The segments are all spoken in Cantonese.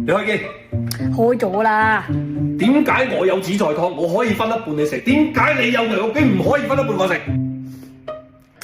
你開機。開咗啦。點解我有紫菜湯我可以分一半你食？點解你有牛肉卷唔可以分一半我食？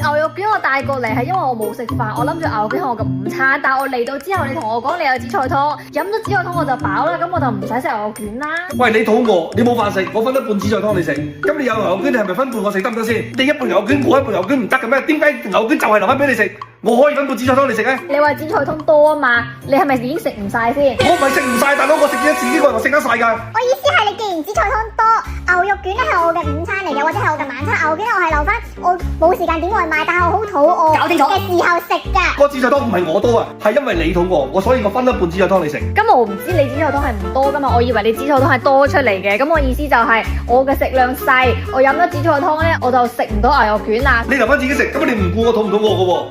牛肉卷我帶過嚟係因為我冇食飯，我諗住牛肉卷係我嘅午餐，但係我嚟到之後，你同我講你有紫菜湯，飲咗紫菜湯我就飽啦，咁我就唔使食牛肉卷啦。喂，你肚餓，你冇飯食，我分一半紫菜湯你食，咁你有牛肉卷，你係咪分半我食得唔得先？你一半牛肉卷，我一半牛肉卷唔得嘅咩？點解牛肉卷就係留翻俾你食？我可以分半紫菜湯你食咧？你話紫菜湯多啊嘛，你係咪已經食唔晒先？我唔係食唔晒，大佬，我食幾多次呢個我食得晒㗎。我意思係你既然紫菜湯多，牛肉卷咧係我嘅午餐嚟嘅，或者係我嘅晚餐。牛肉卷我係留翻我冇時間點外賣，但係我好肚餓搞清楚嘅時候食㗎。個紫菜湯唔係我多啊，係因為你肚餓，所以我分一半紫菜湯你食。咁我唔知你紫菜湯係唔多噶嘛，我以為你紫菜湯係多出嚟嘅，咁我意思就係我嘅食量細，我飲咗紫菜湯咧，我就食唔到牛肉卷啦。你留翻自己食，咁你唔顧我肚唔肚餓嘅喎？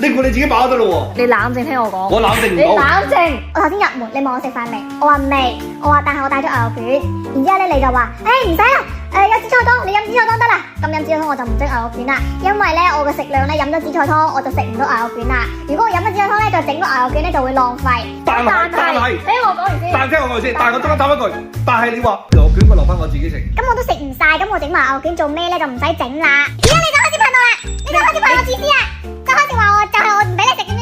你顧你自己飽得咯喎。你冷靜聽我講。我冷靜唔到。你冷靜。我頭先入門，你問我食飯未？我話未。我話但係我帶咗牛肉卷，然之後咧你就話，唔使啦，有紫菜湯，你飲紫菜湯得啦。咁飲紫菜湯我就唔整牛肉卷啦，因為咧我嘅食量咧飲咗紫菜湯我就食唔到牛肉卷啦。如果我飲咗紫菜湯咧，再整個牛肉卷咧就會浪費。但係，聽我講完先。聽我講完先，但係我中間答一句，但係你話牛肉卷我留翻我自己食。咁我都食唔晒，咁我整埋牛肉卷做咩咧？就唔使整啦。而家你就開始噴我啦，你就開始話我自私啊，就開始話我就係我唔俾你食點。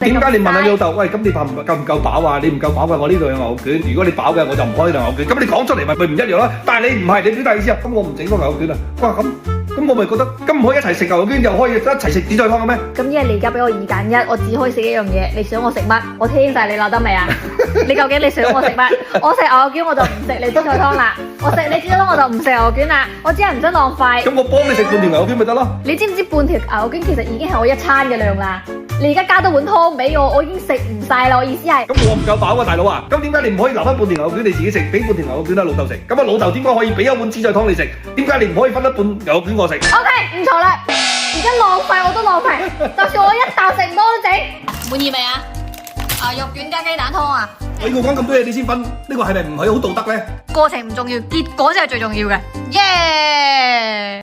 點解你問下你老豆？喂，咁你夠唔夠飽啊？你唔夠飽嘅，我呢度有牛肉卷。如果你飽嘅，我就唔開呢度牛肉卷。咁你講出嚟咪唔一樣啦。但係你唔係，你表達意思啊？咁我唔整個牛肉卷啊。哇，咁我咪覺得咁唔可以一齊食牛肉卷，又可以一齊食紫菜湯嘅咩？咁因為你而家俾我2揀1，我只可以食一樣嘢。你想我食乜？我聽晒你鬧得未啊？你究竟你想我食乜？我食牛肉卷我就唔食你紫菜湯啦。我食你紫菜湯我就唔食牛肉卷啦。我只係唔想浪費。咁我幫你食半條牛肉卷咪得咯？你知唔知半條牛肉卷其實已經係我一餐嘅量啦？你而家加多碗湯俾我，我已經食唔晒啦。我意思係，咁我唔夠飽啊，大佬啊！咁點解你唔可以留翻半條牛肉卷你自己食，俾半條牛肉卷啊老豆食？咁啊老豆點解可以俾一碗紫菜湯你食？點解你唔可以分一半牛肉卷我食 ？OK， 唔錯啦，而家浪費我都浪費，就算我一啖食唔到都整。滿意未啊？牛肉卷加雞蛋湯啊！我呢個講咁多嘢你先分，呢個係咪唔係好道德咧？過程唔重要，結果先係最重要嘅。耶！